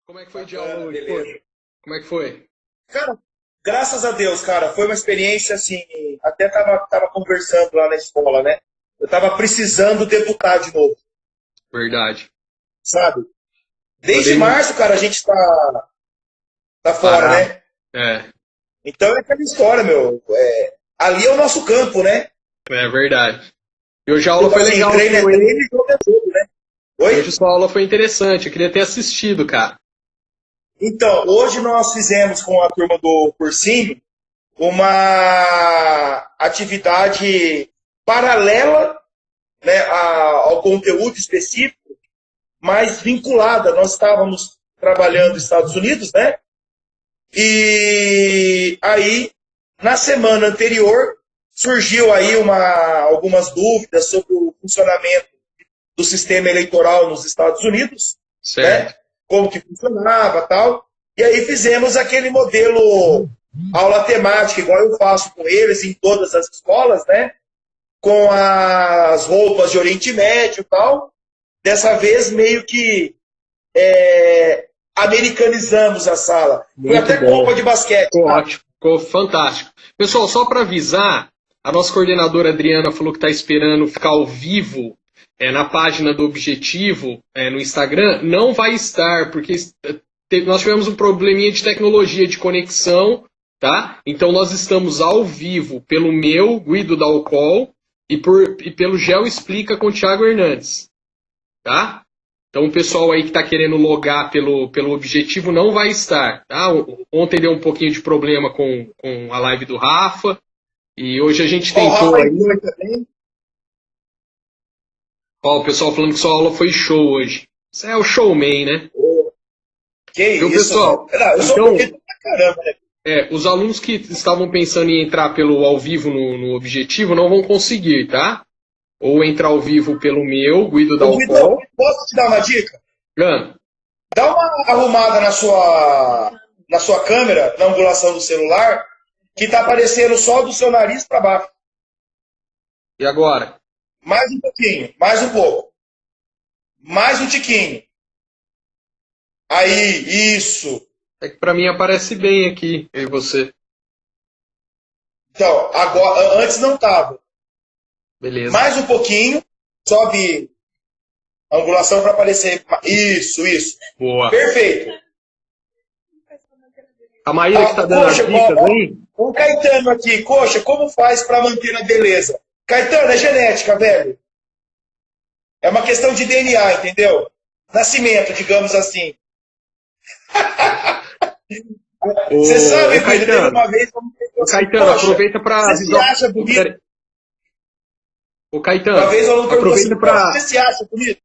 Como é que foi de aula Bacana, hoje, beleza. poxa? Como é que foi? Cara, graças a Deus, cara, foi uma experiência assim. Até tava conversando lá na escola, né? Eu tava precisando debutar de novo, Verdade. sabe? Desde Andei março, cara, a gente tá fora, parado. né? É, Então é aquela história, meu. Ali é o nosso campo, né? é verdade. E hoje a aula Tipo foi assim, legal treino é sua, hein? treino e jogo é jogo, né? E hoje Oi? sua aula foi interessante. Eu queria ter assistido, cara. Então, hoje nós fizemos com a turma do cursinho uma atividade paralela, né, ao conteúdo específico, mas vinculada. Nós estávamos trabalhando nos Estados Unidos, né? E aí, na semana anterior, surgiu aí algumas dúvidas sobre o funcionamento do sistema eleitoral nos Estados Unidos, né? Certo. Como que funcionava, tal. E aí fizemos aquele modelo aula temática, igual eu faço com eles em todas as escolas, né? Com as roupas de Oriente Médio, e tal. Dessa vez meio que americanizamos a sala. Foi Muito até bom. Copa de basquete, Ficou cara. ótimo. Ficou fantástico. Pessoal, só para avisar, a nossa coordenadora Adriana falou que está esperando ficar ao vivo na página do Objetivo, no Instagram. Não vai estar, porque nós tivemos um probleminha de tecnologia de conexão, tá? Então nós estamos ao vivo pelo meu, Guido Dalcol, e pelo Gel Explica com o Thiago Hernandes, tá? Então o pessoal aí que está querendo logar pelo Objetivo não vai estar, tá? Ontem deu um pouquinho de problema com a live do Rafa, e hoje a gente Ó, o tentou Rafa aí. entrou aí também. Ó, o pessoal falando que sua aula foi show hoje. Você é o showman, né? Ô, que Viu, isso, velho. pessoal? Não, eu sou Então, bonito pra caramba, né? os alunos que estavam pensando em entrar pelo ao vivo no Objetivo não vão conseguir, tá? Ou entrar ao vivo pelo meu, Guido Ô, Guidão, Dalcol. posso te dar uma dica? Ah, Dá uma arrumada na sua câmera, na angulação do celular, que tá aparecendo só do seu nariz para baixo. e agora? Mais um pouquinho, mais um pouco. Mais um tiquinho. Aí, isso. É que pra mim aparece bem aqui, eu e você. Então, agora, antes não tava. Beleza. Mais um pouquinho, sobe a angulação para aparecer. Isso, isso. Boa. Perfeito. A Maíra que tá dando as Coxa, dicas aí. o Caetano aqui, Coxa, como faz para manter a beleza? Caetano, é genética, velho. É uma questão de DNA, entendeu? Nascimento, digamos assim. Você sabe, Guido, teve uma vez... Ô, Caetano, aproveita pra... Você se acha bonito? Ô, Caetano, Uma vez eu não perguntou assim, aproveita pra... você se acha bonito?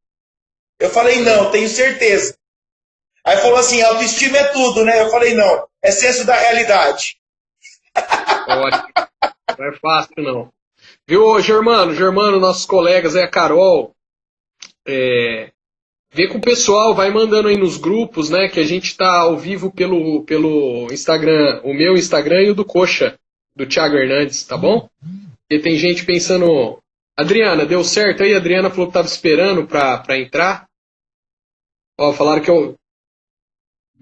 Eu falei, não, tenho certeza. Aí falou assim, autoestima é tudo, né? Eu falei, não, é senso da realidade. Ótimo. Não é fácil, não. Viu, ô, Germano, nossos colegas, a Carol, vê com o pessoal, vai mandando aí nos grupos, né, que a gente tá ao vivo pelo Instagram, o meu Instagram e o do Coxa, do Thiago Hernandes, tá bom? Porque tem gente pensando, Adriana, deu certo aí? A Adriana falou que tava esperando pra entrar. Ó, falaram que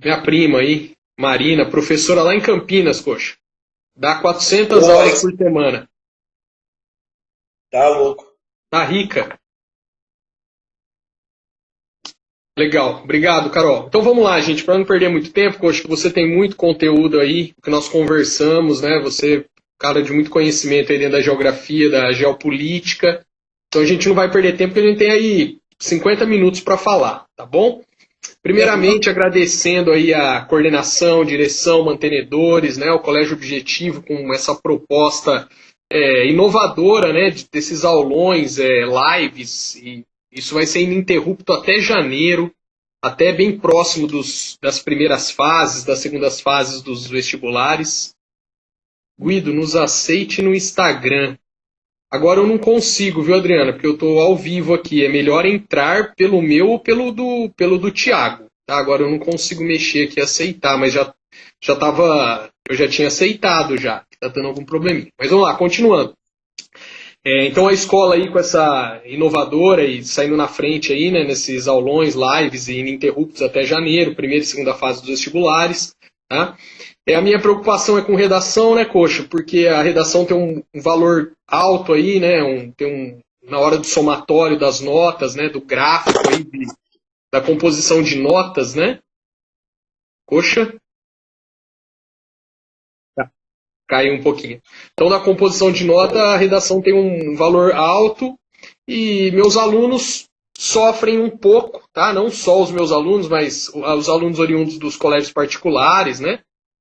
minha prima aí, Marina, professora lá em Campinas, Coxa, dá 400 aulas por semana. Tá louco. Tá rica. Legal, obrigado, Carol. Então vamos lá, gente, para não perder muito tempo, porque eu acho que você tem muito conteúdo aí, que nós conversamos, né? Você é cara de muito conhecimento aí dentro da geografia, da geopolítica. Então a gente não vai perder tempo, porque a gente tem aí 50 minutos para falar, tá bom? Primeiramente, agradecendo aí a coordenação, direção, mantenedores, né? O Colégio Objetivo com essa proposta inovadora, né? Desses aulões, lives e isso vai ser ininterrupto até janeiro, até bem próximo das primeiras fases, das segundas fases dos vestibulares. Guido, nos aceite no Instagram. Agora eu não consigo, viu, Adriana? Porque eu estou ao vivo aqui. É melhor entrar pelo meu ou pelo do Thiago. Tá? Agora eu não consigo mexer aqui e aceitar, mas eu já tinha aceitado já. Tá dando algum probleminha. Mas vamos lá, continuando. Então a escola aí com essa inovadora e saindo na frente aí, né, nesses aulões, lives e ininterruptos até janeiro, primeira e segunda fase dos vestibulares, tá? A minha preocupação é com redação, né, Coxa? Porque a redação tem um valor alto aí, né? Na hora do somatório das notas, né? Do gráfico aí, da composição de notas, né? Coxa? Caiu um pouquinho. Então, na composição de nota, a redação tem um valor alto e meus alunos sofrem um pouco, tá? Não só os meus alunos, mas os alunos oriundos dos colégios particulares, né?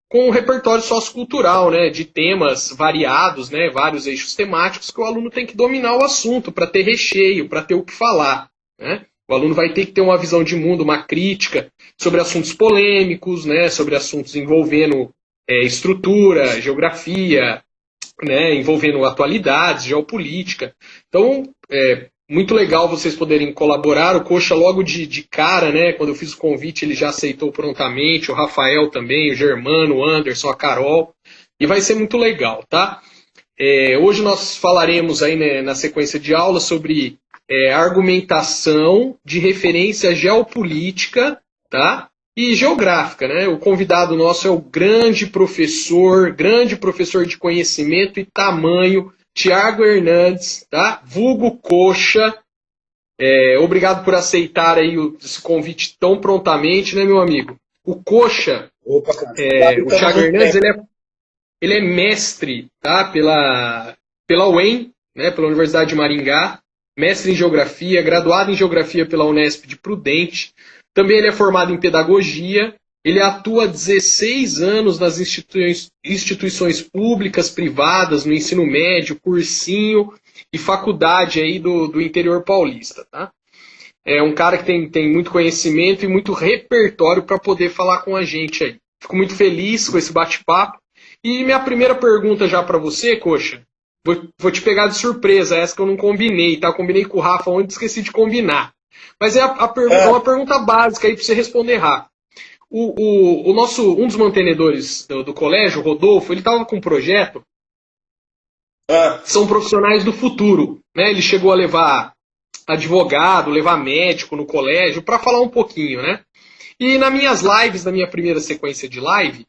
Com um repertório sociocultural, né? De temas variados, né? Vários eixos temáticos que o aluno tem que dominar o assunto para ter recheio, para ter o que falar, né? O aluno vai ter que ter uma visão de mundo, uma crítica sobre assuntos polêmicos, né? Sobre assuntos envolvendo estrutura, geografia, né, envolvendo atualidades, geopolítica. Então, muito legal vocês poderem colaborar. O Coxa, logo de cara, né, quando eu fiz o convite, ele já aceitou prontamente. O Rafael também, o Germano, o Anderson, a Carol. E vai ser muito legal, tá? Hoje nós falaremos aí, né, na sequência de aula sobre argumentação de referência geopolítica, tá? E geográfica, né? O convidado nosso é o grande professor de conhecimento e tamanho, Tiago Hernandes, tá? Vulgo Coxa. Obrigado por aceitar aí esse convite tão prontamente, né, meu amigo? O Coxa, o Tiago Hernandes, ele é mestre, tá? Pela UEM, né? Pela Universidade de Maringá, mestre em Geografia, graduado em Geografia pela Unesp de Prudente. Também ele é formado em pedagogia, ele atua há 16 anos nas instituições públicas, privadas, no ensino médio, cursinho e faculdade aí do interior paulista. Tá? É um cara que tem muito conhecimento e muito repertório para poder falar com a gente aí. Fico muito feliz com esse bate-papo. E minha primeira pergunta já para você, Coxa, vou te pegar de surpresa, essa que eu não combinei, tá? Eu combinei com o Rafa ontem, esqueci de combinar. Mas é uma pergunta básica aí para você responder rápido. Um dos mantenedores do colégio, o Rodolfo, ele estava com um projeto. São profissionais do futuro, né? Ele chegou a levar advogado, levar médico no colégio para falar um pouquinho, né? E nas minhas lives, na minha primeira sequência de live,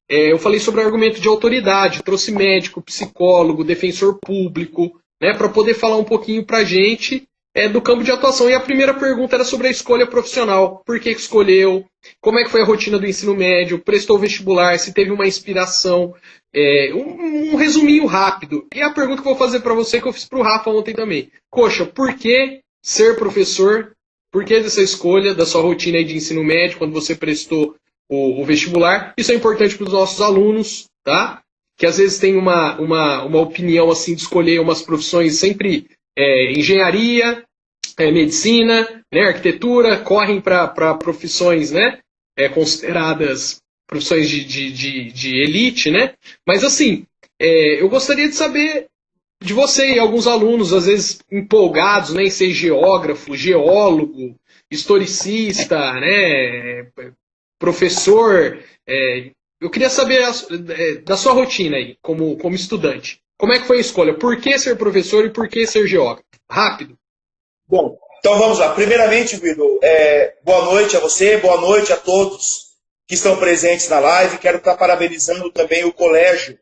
eu falei sobre argumento de autoridade, trouxe médico, psicólogo, defensor público, né? Para poder falar um pouquinho para a gente do campo de atuação. E a primeira pergunta era sobre a escolha profissional. Por que escolheu? Como é que foi a rotina do ensino médio? Prestou vestibular? Se teve uma inspiração? Um resuminho rápido. E a pergunta que eu vou fazer para você, que eu fiz para o Rafa ontem também. Coxa, por que ser professor? Por que dessa escolha da sua rotina aí de ensino médio, quando você prestou o vestibular? Isso é importante para os nossos alunos, tá? Que às vezes tem uma opinião assim de escolher umas profissões sempre engenharia, medicina, né, arquitetura, correm para profissões, né, consideradas profissões de elite, né? Mas assim, eu gostaria de saber de você e alguns alunos, às vezes empolgados, né, em ser geógrafo, geólogo, historicista, né, professor. Eu queria saber da sua rotina aí, como estudante. Como é que foi a escolha? Por que ser professor e por que ser geógrafo? Rápido. Bom, então vamos lá. Primeiramente, Guido, boa noite a você, boa noite a todos que estão presentes na live. Quero estar parabenizando também o Colégio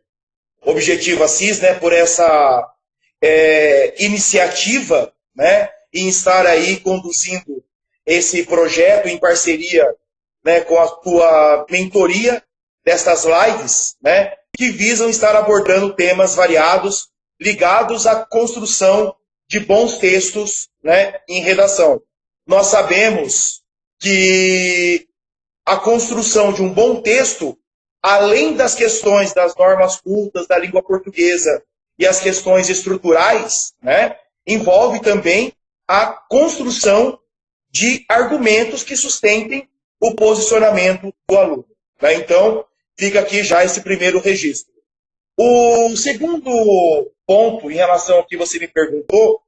Objetivo Assis, né, por essa iniciativa, né, em estar aí conduzindo esse projeto em parceria, né, com a tua mentoria destas lives, né, que visam estar abordando temas variados ligados à construção de bons textos, né, em redação. Nós sabemos que a construção de um bom texto, além das questões das normas cultas da língua portuguesa e as questões estruturais, né, envolve também a construção de argumentos que sustentem o posicionamento do aluno. Né? Então, fica aqui já esse primeiro registro. O segundo ponto, em relação ao que você me perguntou,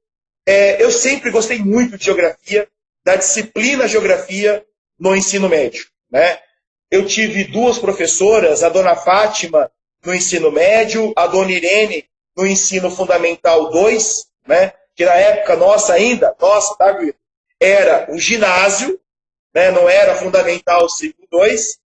eu sempre gostei muito de geografia, da disciplina geografia no ensino médio. Né? Eu tive duas professoras, a dona Fátima no ensino médio, a dona Irene no ensino fundamental 2, né? Que na época nossa ainda, nossa, tá, Guido? Era o ginásio, né? Não era fundamental ciclo 2,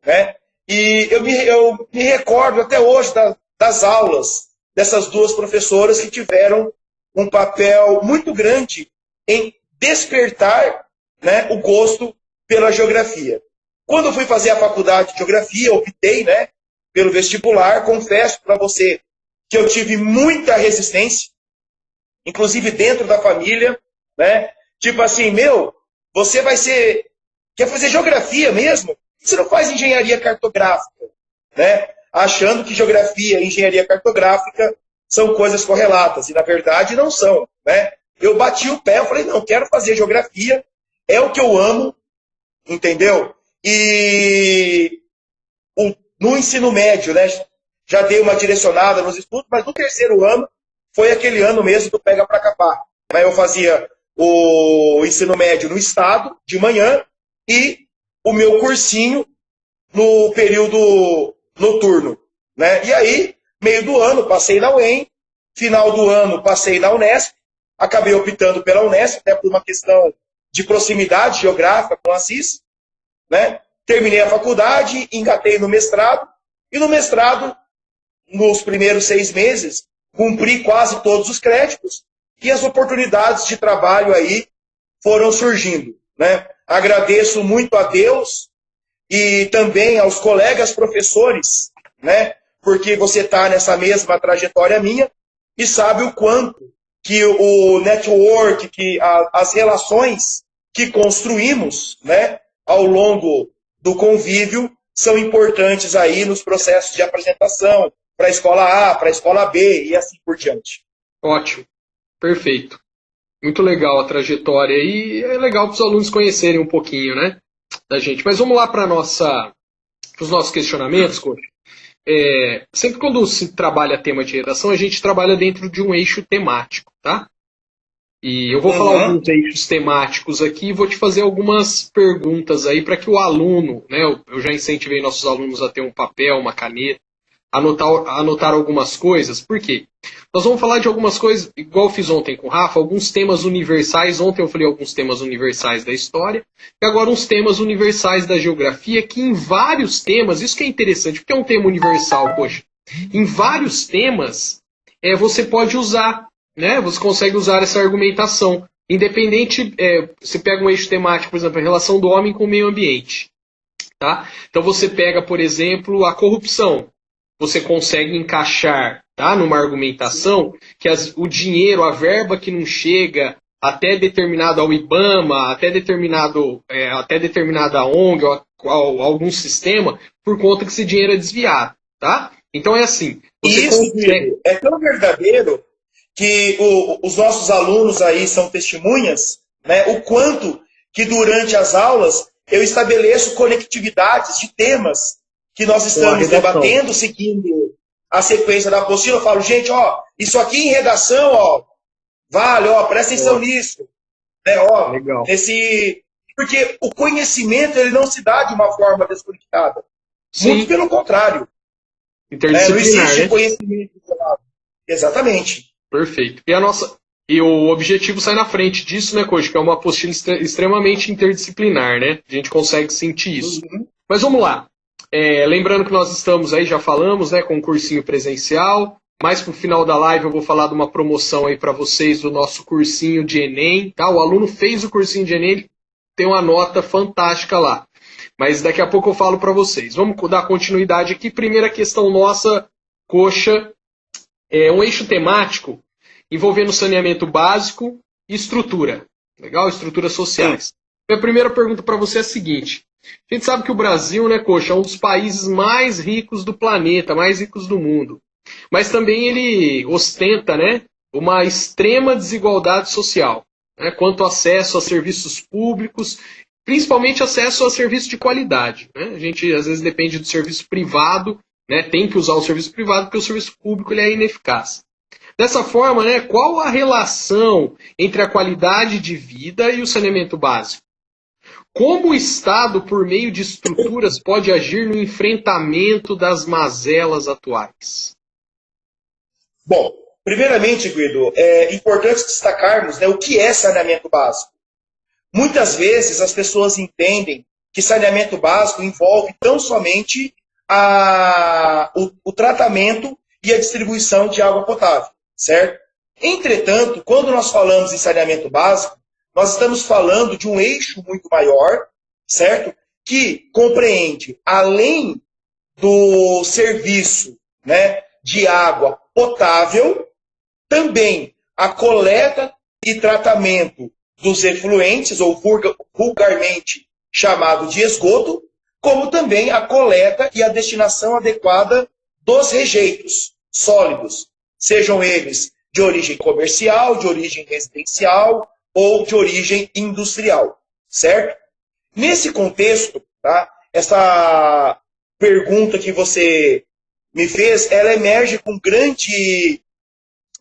né? E eu me recordo até hoje das aulas dessas duas professoras que tiveram um papel muito grande em despertar, né, o gosto pela geografia. Quando eu fui fazer a faculdade de geografia, optei, né, pelo vestibular. Confesso para você que eu tive muita resistência, inclusive dentro da família, né? Tipo assim, você quer fazer geografia mesmo? Você não faz engenharia cartográfica, né? Achando que geografia e engenharia cartográfica são coisas correlatas, e na verdade não são, né? Eu bati o pé, eu falei, não, quero fazer geografia, é o que eu amo, entendeu? E no ensino médio, né, já dei uma direcionada nos estudos, mas no terceiro ano foi aquele ano mesmo do pega para capar. Eu fazia o ensino médio no estado, de manhã, e o meu cursinho no período noturno, né? E aí, meio do ano, passei na UEM, final do ano, passei na Unesp, acabei optando pela Unesp, até por uma questão de proximidade geográfica com a Assis, né? Terminei a faculdade, engatei no mestrado, e no mestrado, nos primeiros 6 meses, cumpri quase todos os créditos, e as oportunidades de trabalho aí foram surgindo, né? Agradeço muito a Deus e também aos colegas professores, né? Porque você está nessa mesma trajetória minha e sabe o quanto que o network, que as relações que construímos, né, ao longo do convívio são importantes aí nos processos de apresentação para a escola A, para a escola B e assim por diante. Ótimo, perfeito. Muito legal a trajetória e é legal para os alunos conhecerem um pouquinho, né, da gente. Mas vamos lá para os nossos questionamentos, coach. Sempre quando se trabalha tema de redação, a gente trabalha dentro de um eixo temático, tá? E eu vou falar alguns eixos temáticos aqui e vou te fazer algumas perguntas aí para que o aluno, né, eu já incentivei nossos alunos a ter um papel, uma caneta, anotar algumas coisas. Por quê? Nós vamos falar de algumas coisas, igual eu fiz ontem com o Rafa, alguns temas universais. Ontem eu falei alguns temas universais da história, e agora uns temas universais da geografia, que em vários temas, isso que é interessante, porque é um tema universal, poxa, em vários temas você pode usar, né? Você consegue usar essa argumentação. Independente, você pega um eixo temático, por exemplo, a relação do homem com o meio ambiente. Tá? Então você pega, por exemplo, a corrupção. Você consegue encaixar, tá, numa argumentação que o dinheiro, a verba que não chega até determinado ao IBAMA, até determinada ONG ou algum sistema, por conta que esse dinheiro é desviado. Tá? Então é assim. Isso é tão verdadeiro que os nossos alunos aí são testemunhas, né, o quanto que durante as aulas eu estabeleço conectividades de temas que nós estamos debatendo, seguindo a sequência da apostila. Eu falo, gente, isso aqui em redação, vale, presta atenção nisso. Né, legal. Porque o conhecimento ele não se dá de uma forma desconectada. Sim. Muito pelo contrário. Interdisciplinar, não existe né? conhecimento isolado. Exatamente. Perfeito. E o objetivo sai na frente disso, né, Coach? Que é uma apostila extremamente interdisciplinar, né? A gente consegue sentir isso. Mas vamos lá. Lembrando que nós estamos aí, já falamos, né, com um cursinho presencial. Mais pro final da live eu vou falar de uma promoção aí para vocês do nosso cursinho de Enem, tá? O aluno fez o cursinho de Enem, ele tem uma nota fantástica lá. Mas daqui a pouco eu falo para vocês. Vamos dar continuidade aqui. Primeira questão nossa, coxa, um eixo temático envolvendo saneamento básico e estrutura. Legal? Estruturas sociais. Minha primeira pergunta para você é a seguinte. A gente sabe que o Brasil, né, coxa, é um dos países mais ricos do planeta, mais ricos do mundo. Mas também ele ostenta, né, uma extrema desigualdade social, né, quanto ao acesso a serviços públicos, principalmente acesso a serviços de qualidade. Né? A gente, às vezes, depende do serviço privado, né, tem que usar o serviço privado porque o serviço público ele é ineficaz. Dessa forma, né, qual a relação entre a qualidade de vida e o saneamento básico? Como o Estado, por meio de estruturas, pode agir no enfrentamento das mazelas atuais? Bom, Primeiramente, Guido, é importante destacarmos, né, o que é saneamento básico. Muitas vezes as pessoas entendem que saneamento básico envolve tão somente o tratamento e a distribuição de água potável, certo? Entretanto, quando nós falamos em saneamento básico, nós estamos falando de um eixo muito maior, certo? Que compreende, além do serviço, né, de água potável, também a coleta e tratamento dos efluentes, ou vulgarmente chamado de esgoto, como também a coleta e a destinação adequada dos rejeitos sólidos, sejam eles de origem comercial, de origem residencial ou de origem industrial, certo? Nesse contexto, tá, essa pergunta que você me fez, ela emerge com grande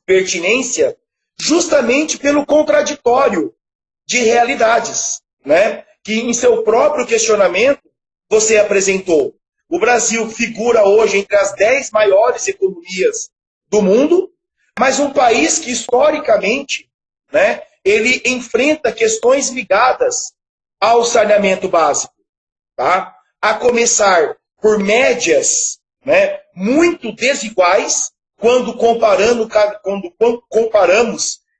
pertinência justamente pelo contraditório de realidades, né? Que em seu próprio questionamento você apresentou. O Brasil figura hoje entre as 10 maiores economias do mundo, mas um país que historicamente, né, ele enfrenta questões ligadas ao saneamento básico, tá? A começar por médias, né, muito desiguais quando comparamos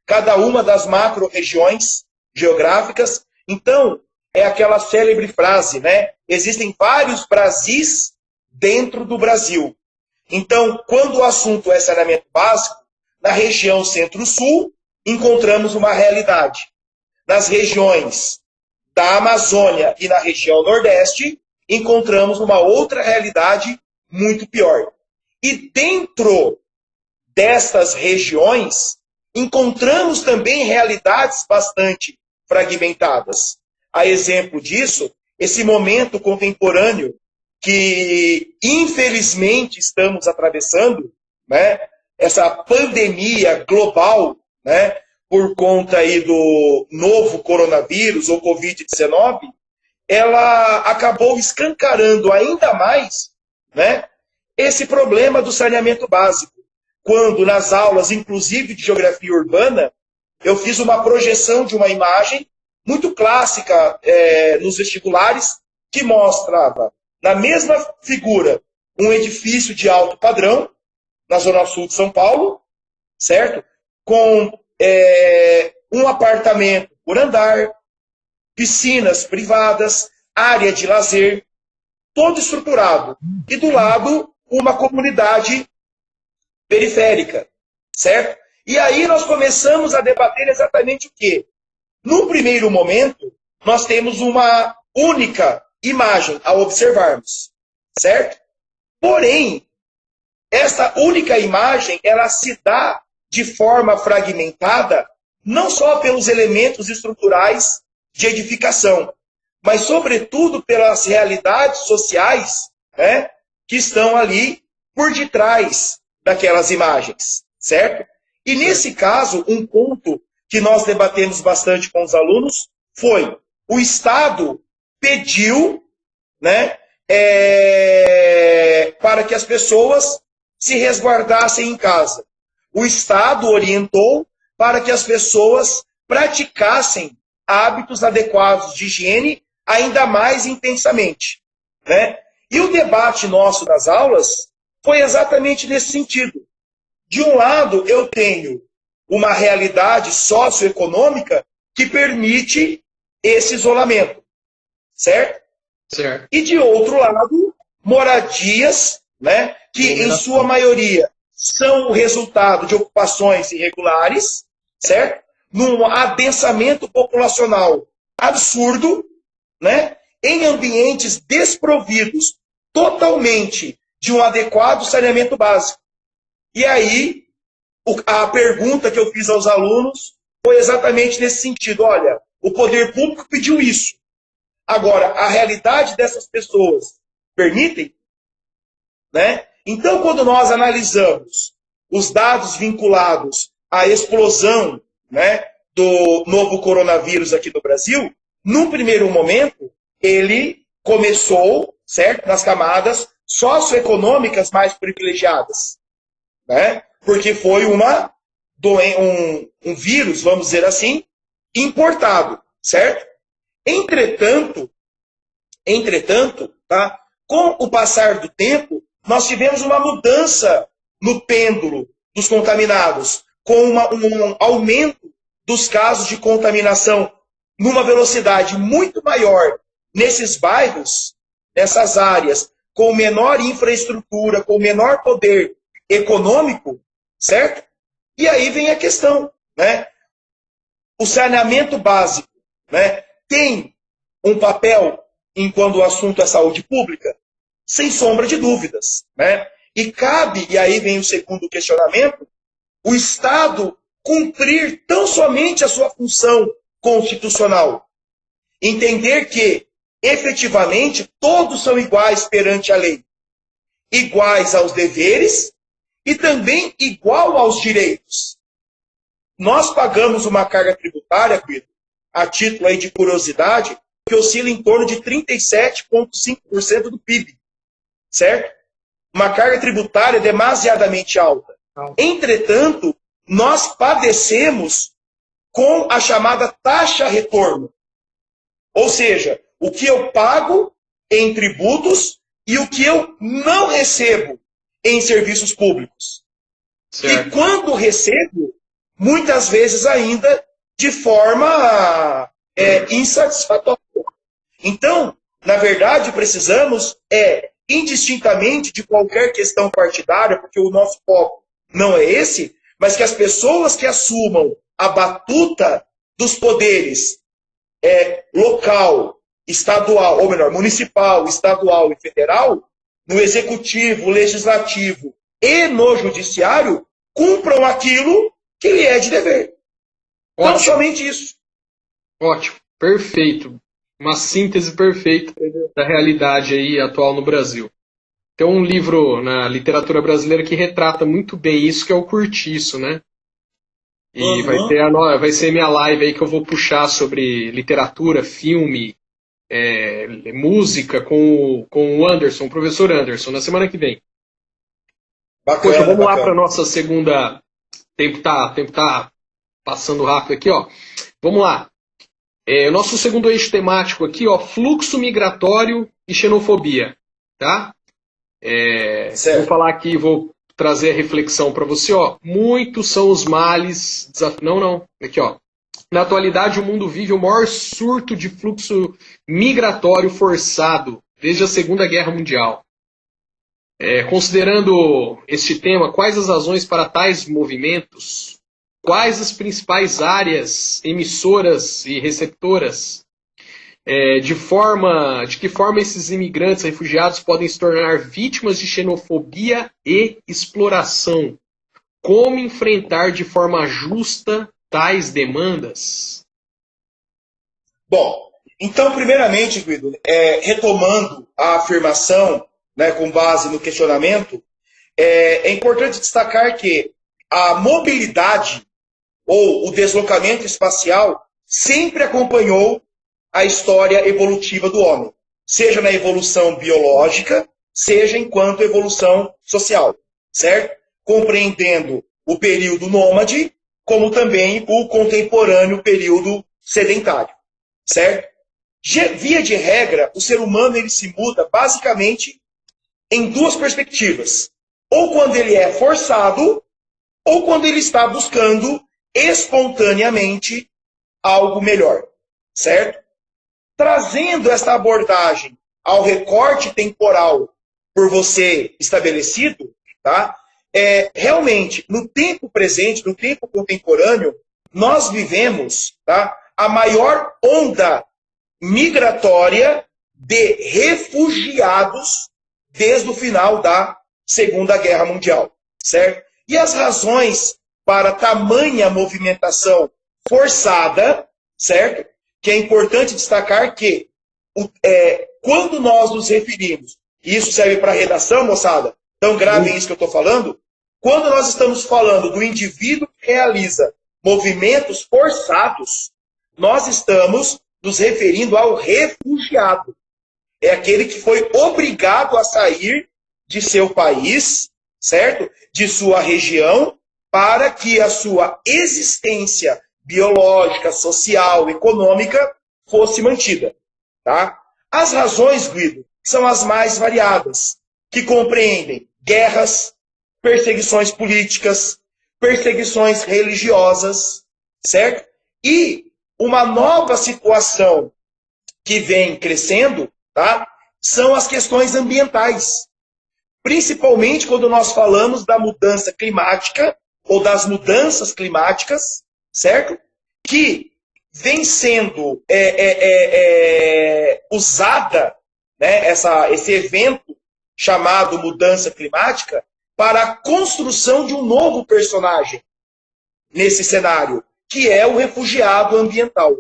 cada uma das macro-regiões geográficas. Então, é aquela célebre frase, né? Existem vários Brasis dentro do Brasil. Então, quando o assunto é saneamento básico, na região Centro-Sul, encontramos uma realidade. Nas regiões da Amazônia e na região Nordeste, encontramos uma outra realidade muito pior. E dentro destas regiões, encontramos também realidades bastante fragmentadas. A exemplo disso, esse momento contemporâneo que, infelizmente, estamos atravessando, né, essa pandemia global, né, por conta aí do novo coronavírus, ou Covid-19, ela acabou escancarando ainda mais, né, esse problema do saneamento básico. Quando, nas aulas, inclusive de geografia urbana, eu fiz uma projeção de uma imagem muito clássica nos vestibulares, que mostrava, na mesma figura, um edifício de alto padrão, na Zona Sul de São Paulo, certo? Com um apartamento por andar, piscinas privadas, área de lazer, todo estruturado. E do lado, uma comunidade periférica, certo? E aí nós começamos a debater exatamente o quê? No primeiro momento, nós temos uma única imagem a observarmos, certo? Porém, essa única imagem, ela se dá de forma fragmentada, não só pelos elementos estruturais de edificação, mas, sobretudo, pelas realidades sociais, né, que estão ali por detrás daquelas imagens, certo? E, nesse caso, um ponto que nós debatemos bastante com os alunos foi: o Estado pediu, né, para que as pessoas se resguardassem em casa. O Estado orientou para que as pessoas praticassem hábitos adequados de higiene ainda mais intensamente, né? E o debate nosso das aulas foi exatamente nesse sentido. De um lado, eu tenho uma realidade socioeconômica que permite esse isolamento, certo? Certo. E de outro lado, moradias, né, que em sua maioria são o resultado de ocupações irregulares, certo? Num adensamento populacional absurdo, né, em ambientes desprovidos totalmente de um adequado saneamento básico. E aí, a pergunta que eu fiz aos alunos foi exatamente nesse sentido. Olha, o poder público pediu isso. Agora, a realidade dessas pessoas permitem? Né? Então, quando nós analisamos os dados vinculados à explosão, né, do novo coronavírus aqui no Brasil, num primeiro momento, ele começou, certo, nas camadas socioeconômicas mais privilegiadas, né? Porque foi uma um vírus, vamos dizer assim, importado, certo? Entretanto, tá? Com o passar do tempo, nós tivemos uma mudança no pêndulo dos contaminados, com um aumento dos casos de contaminação numa velocidade muito maior nesses bairros, nessas áreas, com menor infraestrutura, com menor poder econômico, certo? E aí vem a questão, né? O saneamento básico, né, tem um papel quando o assunto é saúde pública? Sem sombra de dúvidas, né? E cabe, e aí vem o segundo questionamento, o Estado cumprir tão somente a sua função constitucional. Entender que, efetivamente, todos são iguais perante a lei. Iguais aos deveres e também igual aos direitos. Nós pagamos uma carga tributária, Guido, a título aí de curiosidade, que oscila em torno de 37,5% do PIB. Certo? Uma carga tributária demasiadamente alta. Entretanto, nós padecemos com a chamada taxa-retorno. Ou seja, o que eu pago em tributos e o que eu não recebo em serviços públicos. Certo. E quando recebo, muitas vezes ainda de forma insatisfatória. Então, na verdade, precisamos indistintamente de qualquer questão partidária, porque o nosso foco não é esse, mas que as pessoas que assumam a batuta dos poderes local, estadual, ou melhor, municipal, estadual e federal, no executivo, legislativo e no judiciário, cumpram aquilo que lhe é de dever. Ótimo. Não somente isso. Ótimo, perfeito. Uma síntese perfeita da realidade aí atual no Brasil. Tem um livro na literatura brasileira que retrata muito bem isso, que é o Curtiço, né? E vai ser minha live aí que eu vou puxar sobre literatura, filme, música com o Anderson, o professor Anderson, na semana que vem. Bacana, Poxa, vamos lá para nossa segunda... Tempo tá passando rápido aqui, ó. Vamos lá. O nosso segundo eixo temático aqui, ó, fluxo migratório e xenofobia, tá? Vou falar aqui, vou trazer a reflexão para você, ó. Muitos são os males... Aqui, ó. Na atualidade, o mundo vive o maior surto de fluxo migratório forçado desde a Segunda Guerra Mundial. Considerando este tema, quais as razões para tais movimentos? Quais as principais áreas emissoras e receptoras? De que forma esses imigrantes refugiados podem se tornar vítimas de xenofobia e exploração? Como enfrentar de forma justa tais demandas? Bom, então, primeiramente, Guido, retomando a afirmação, né, com base no questionamento, é importante destacar que a mobilidade ou o deslocamento espacial sempre acompanhou a história evolutiva do homem, seja na evolução biológica, seja enquanto evolução social, certo? Compreendendo o período nômade, como também o contemporâneo período sedentário, certo? Via de regra, o ser humano ele se muda basicamente em duas perspectivas. Ou quando ele é forçado, ou quando ele está buscando espontaneamente algo melhor, certo? Trazendo esta abordagem ao recorte temporal por você estabelecido, tá? Realmente, no tempo presente, no tempo contemporâneo, nós vivemos, tá, a maior onda migratória de refugiados desde o final da Segunda Guerra Mundial, certo? E as razões para tamanha movimentação forçada, certo? Que é importante destacar que quando nós nos referimos, e isso serve para a redação, moçada, então gravem isso que eu estou falando, quando nós estamos falando do indivíduo que realiza movimentos forçados, nós estamos nos referindo ao refugiado. É aquele que foi obrigado a sair de seu país, certo? De sua região, para que a sua existência biológica, social, econômica fosse mantida. Tá? As razões, Guido, são as mais variadas, que compreendem guerras, perseguições políticas, perseguições religiosas, certo? E uma nova situação que vem crescendo, tá? São as questões ambientais. Principalmente quando nós falamos da mudança climática, ou das mudanças climáticas, certo? Que vem sendo usada, né, esse evento chamado mudança climática, para a construção de um novo personagem nesse cenário, que é o refugiado ambiental,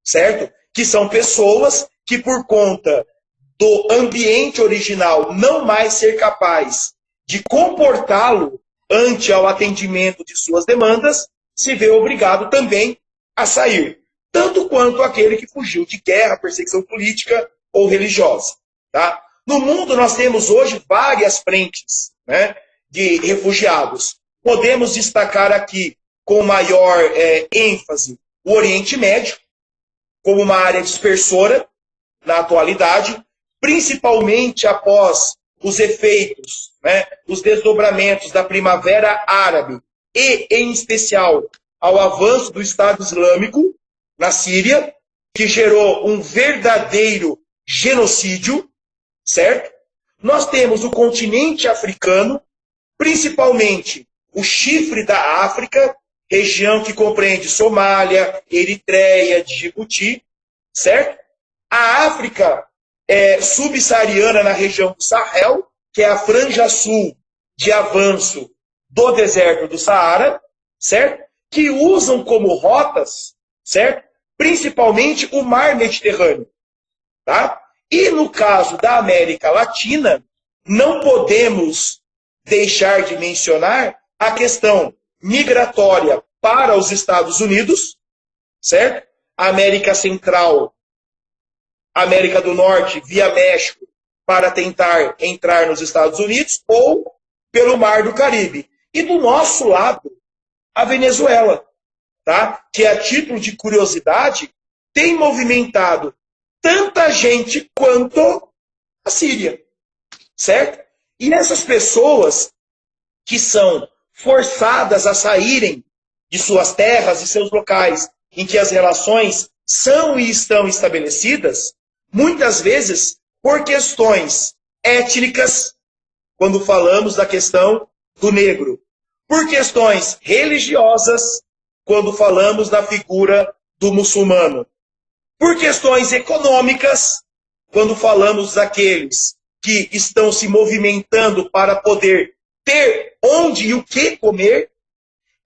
certo? Que são pessoas que, por conta do ambiente original não mais ser capaz de comportá-lo ante ao atendimento de suas demandas, se vê obrigado também a sair, tanto quanto aquele que fugiu de guerra, perseguição política ou religiosa. Tá? No mundo nós temos hoje várias frentes, né, de refugiados. Podemos destacar aqui com maior ênfase o Oriente Médio, como uma área dispersora na atualidade, principalmente após os efeitos, né, os desdobramentos da Primavera Árabe e, em especial, ao avanço do Estado Islâmico na Síria, que gerou um verdadeiro genocídio, certo? Nós temos o continente africano, principalmente o chifre da África, região que compreende Somália, Eritreia, Djibouti, certo? A África subsaariana na região do Sahel, que é a franja sul de avanço do deserto do Saara, certo? Que usam como rotas, certo? Principalmente o mar Mediterrâneo, tá? E no caso da América Latina, não podemos deixar de mencionar a questão migratória para os Estados Unidos, certo? A América Central, América do Norte, via México, para tentar entrar nos Estados Unidos, ou pelo Mar do Caribe. E do nosso lado, a Venezuela, tá? Que, a título de curiosidade, tem movimentado tanta gente quanto a Síria, certo? E essas pessoas que são forçadas a saírem de suas terras e seus locais em que as relações são e estão estabelecidas, muitas vezes por questões étnicas, quando falamos da questão do negro, por questões religiosas, quando falamos da figura do muçulmano, por questões econômicas, quando falamos daqueles que estão se movimentando para poder ter onde e o que comer.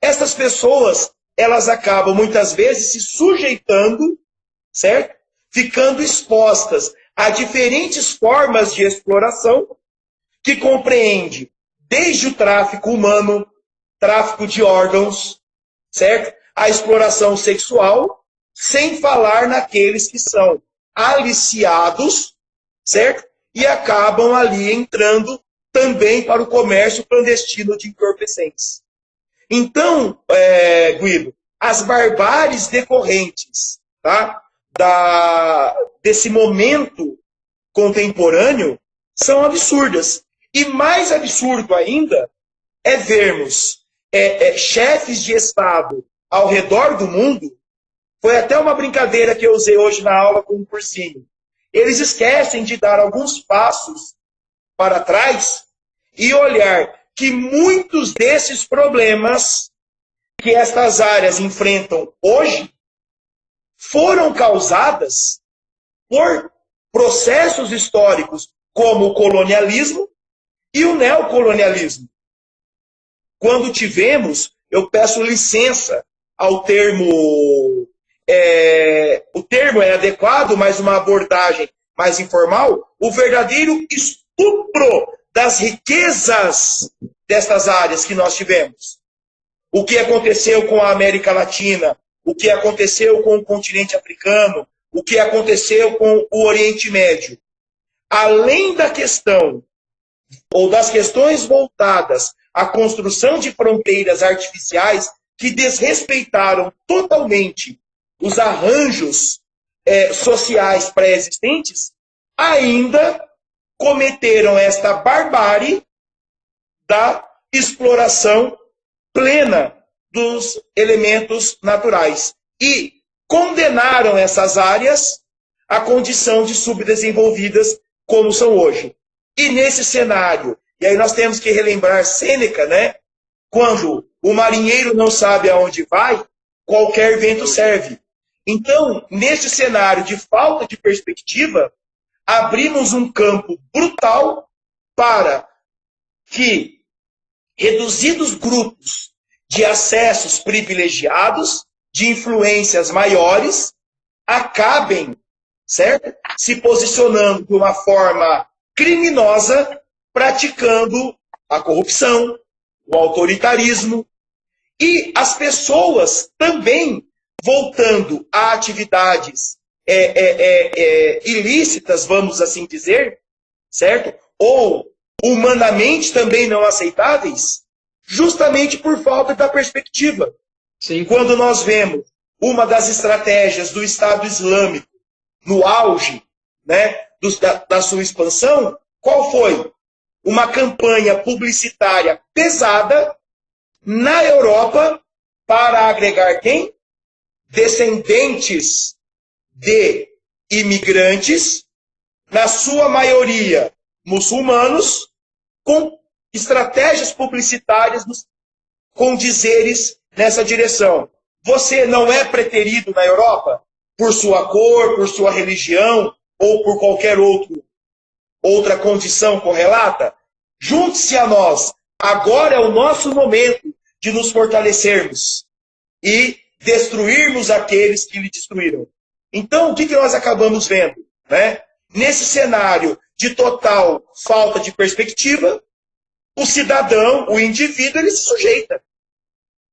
Essas pessoas, elas acabam muitas vezes se sujeitando, certo? Ficando expostas a diferentes formas de exploração, que compreende desde o tráfico humano, tráfico de órgãos, certo? A exploração sexual, sem falar naqueles que são aliciados, certo? E acabam ali entrando também para o comércio clandestino de entorpecentes. Então, Guido, as barbáries decorrentes, tá, desse momento contemporâneo são absurdas. E mais absurdo ainda é vermos chefes de Estado ao redor do mundo. Foi até uma brincadeira que eu usei hoje na aula com um cursinho. Eles esquecem de dar alguns passos para trás e olhar que muitos desses problemas que estas áreas enfrentam hoje foram causadas por processos históricos como o colonialismo e o neocolonialismo. Quando tivemos, eu peço licença ao termo, o termo é adequado, mas uma abordagem mais informal, o verdadeiro estupro das riquezas destas áreas que nós tivemos. O que aconteceu com a América Latina, o que aconteceu com o continente africano, o que aconteceu com o Oriente Médio. Além da questão, ou das questões voltadas a construção de fronteiras artificiais que desrespeitaram totalmente os arranjos sociais pré-existentes, ainda cometeram esta barbárie da exploração plena dos elementos naturais e condenaram essas áreas à condição de subdesenvolvidas como são hoje. E nesse cenário, e aí nós temos que relembrar Sêneca, né? Quando o marinheiro não sabe aonde vai, qualquer vento serve. Então, neste cenário de falta de perspectiva, abrimos um campo brutal para que reduzidos grupos de acessos privilegiados, de influências maiores, acabem, certo? Se posicionando de uma forma criminosa, praticando a corrupção, o autoritarismo, e as pessoas também voltando a atividades ilícitas, vamos assim dizer, certo? Ou humanamente também não aceitáveis, justamente por falta da perspectiva. Sim. Quando nós vemos uma das estratégias do Estado Islâmico no auge, né, da sua expansão, qual foi? Uma campanha publicitária pesada na Europa para agregar quem? Descendentes de imigrantes, na sua maioria muçulmanos, com estratégias publicitárias com dizeres nessa direção. Você não é preterido na Europa por sua cor, por sua religião ou por qualquer outra condição correlata? Junte-se a nós. Agora é o nosso momento de nos fortalecermos e destruirmos aqueles que lhe destruíram. Então, o que nós acabamos vendo? Né? Nesse cenário de total falta de perspectiva, o cidadão, o indivíduo, ele se sujeita.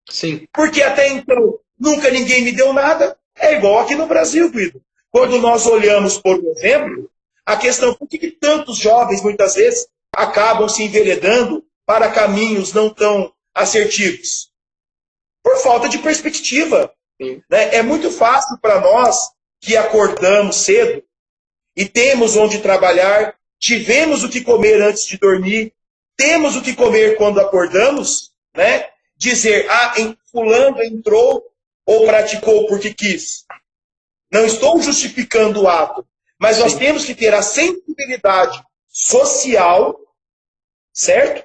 Sim. Porque até então, nunca ninguém me deu nada. É igual aqui no Brasil, Guido. Quando nós olhamos, por exemplo, a questão, por que tantos jovens, muitas vezes, acabam se enveredando para caminhos não tão assertivos? Por falta de perspectiva. Né? É muito fácil para nós que acordamos cedo e temos onde trabalhar, tivemos o que comer antes de dormir, temos o que comer quando acordamos, né? Dizer, fulano entrou ou praticou porque quis. Não estou justificando o ato, mas nós temos que ter a sensibilidade social, certo?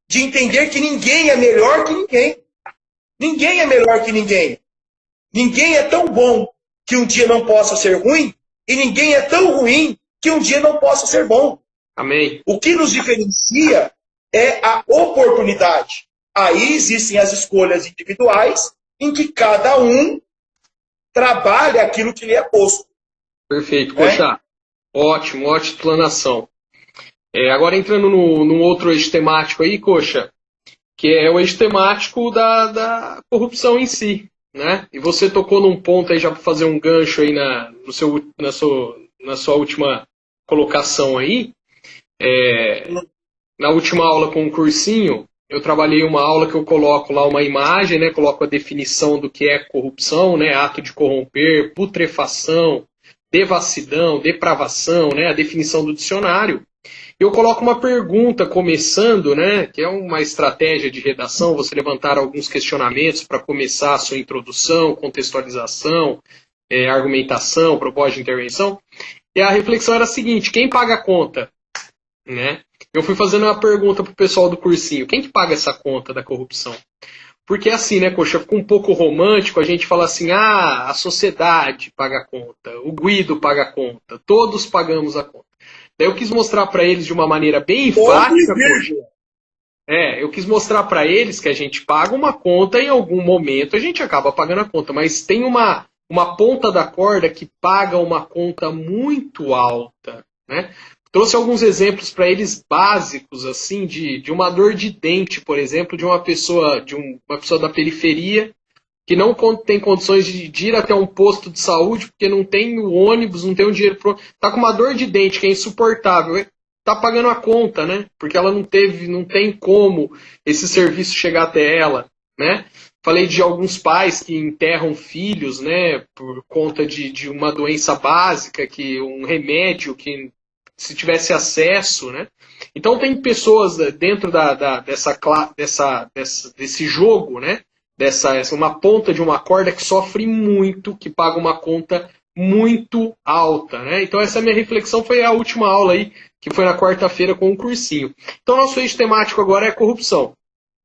De entender que ninguém é melhor que ninguém. Ninguém é melhor que ninguém. Ninguém é tão bom que um dia não possa ser ruim, e ninguém é tão ruim que um dia não possa ser bom. Amém. O que nos diferencia é a oportunidade. Aí existem as escolhas individuais, em que cada um trabalha aquilo que lhe é posto. Perfeito, Coxa. Ótimo, ótima explanação. Agora entrando num outro eixo temático aí, Coxa, que é o eixo temático da corrupção em si. Né? E você tocou num ponto aí, já para fazer um gancho aí na sua última colocação aí. Na última aula com o cursinho, eu trabalhei uma aula que eu coloco lá uma imagem, né? Coloco a definição do que é corrupção, né? Ato de corromper, putrefação, devassidão, depravação, né? A definição do dicionário. Eu coloco uma pergunta começando, né, que é uma estratégia de redação, você levantar alguns questionamentos para começar a sua introdução, contextualização, argumentação, proposta de intervenção. E a reflexão era a seguinte: quem paga a conta? Né? Eu fui fazendo uma pergunta para o pessoal do cursinho: quem que paga essa conta da corrupção? Porque assim, né, Coxa, fica um pouco romântico a gente fala assim, a sociedade paga a conta, o Guido paga a conta, todos pagamos a conta. Daí eu quis mostrar para eles de uma maneira bem enfática, eu quis mostrar para eles que a gente paga uma conta e em algum momento a gente acaba pagando a conta, mas tem uma ponta da corda que paga uma conta muito alta, né? Trouxe alguns exemplos para eles básicos, assim, de uma dor de dente, por exemplo, de uma pessoa da periferia que não tem condições de ir até um posto de saúde porque não tem o ônibus, não tem o dinheiro pronto. Está com uma dor de dente que é insuportável. está pagando a conta, né? Porque ela não tem como esse serviço chegar até ela, né? Falei de alguns pais que enterram filhos, né, por conta de uma doença básica, que um remédio que se tivesse acesso, né? Então tem pessoas dentro desse jogo, né? Uma ponta de uma corda que sofre muito, que paga uma conta muito alta, né? Então essa minha reflexão foi a última aula aí, que foi na quarta-feira com um cursinho. Então nosso eixo temático agora é corrupção.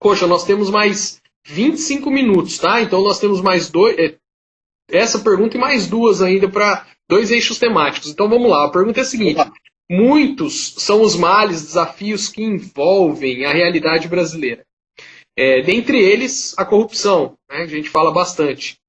Poxa, nós temos mais 25 minutos, tá? Então nós temos mais essa pergunta e mais duas ainda para 2 eixos temáticos. Então vamos lá, a pergunta é a seguinte: muitos são os males, desafios que envolvem a realidade brasileira. Dentre eles, a corrupção, né? A gente fala bastante.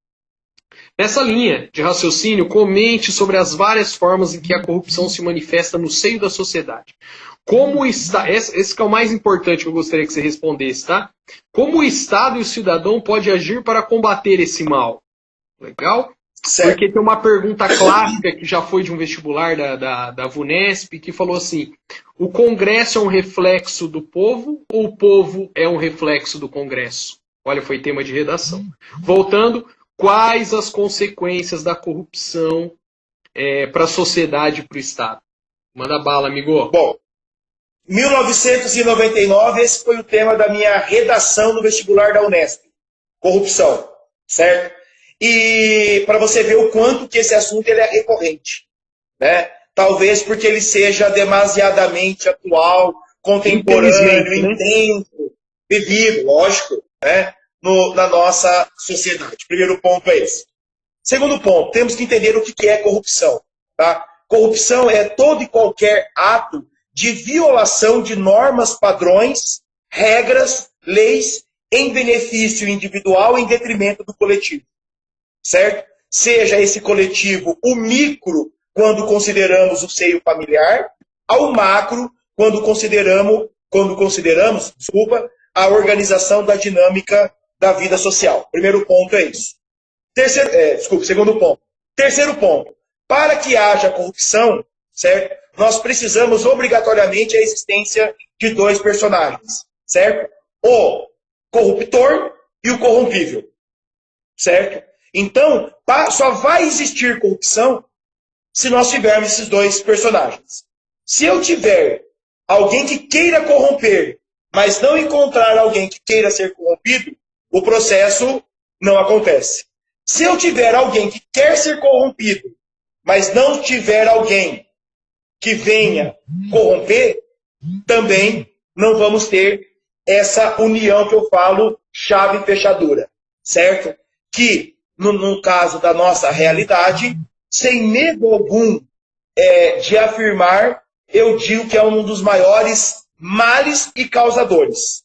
Nessa linha de raciocínio, comente sobre as várias formas em que a corrupção se manifesta no seio da sociedade. Como está, esse que é o mais importante que eu gostaria que você respondesse, tá? Como o Estado e o cidadão pode agir para combater esse mal? Legal? Certo. Porque tem uma pergunta clássica que já foi de um vestibular da VUNESP, que falou assim: o Congresso é um reflexo do povo ou o povo é um reflexo do Congresso? Olha, foi tema de redação. Voltando, quais as consequências da corrupção para a sociedade e para o Estado? Manda bala, amigo. Bom, 1999, esse foi o tema da minha redação no vestibular da Unesp. Corrupção, certo? E para você ver o quanto que esse assunto ele é recorrente, né? Talvez porque ele seja demasiadamente atual, contemporâneo, intenso, vivido, lógico, né? Na nossa sociedade. Primeiro ponto é esse. Segundo ponto, temos que entender o que é corrupção, tá? Corrupção é todo e qualquer ato de violação de normas, padrões, regras, leis, em benefício individual em detrimento do coletivo. Certo? Seja esse coletivo o micro, quando consideramos o seio familiar, ao macro, quando consideramos, a organização da dinâmica da vida social. Primeiro ponto é isso. Segundo ponto. Terceiro ponto. Para que haja corrupção, certo? Nós precisamos obrigatoriamente a existência de 2 personagens, certo? O corruptor e o corrompível, certo? Então, só vai existir corrupção se nós tivermos esses 2 personagens. Se eu tiver alguém que queira corromper, mas não encontrar alguém que queira ser corrompido, o processo não acontece. Se eu tiver alguém que quer ser corrompido, mas não tiver alguém que venha corromper, também não vamos ter essa união que eu falo, chave e fechadura, certo? Que, no caso da nossa realidade, sem medo algum de afirmar, eu digo que é um dos maiores males e causadores,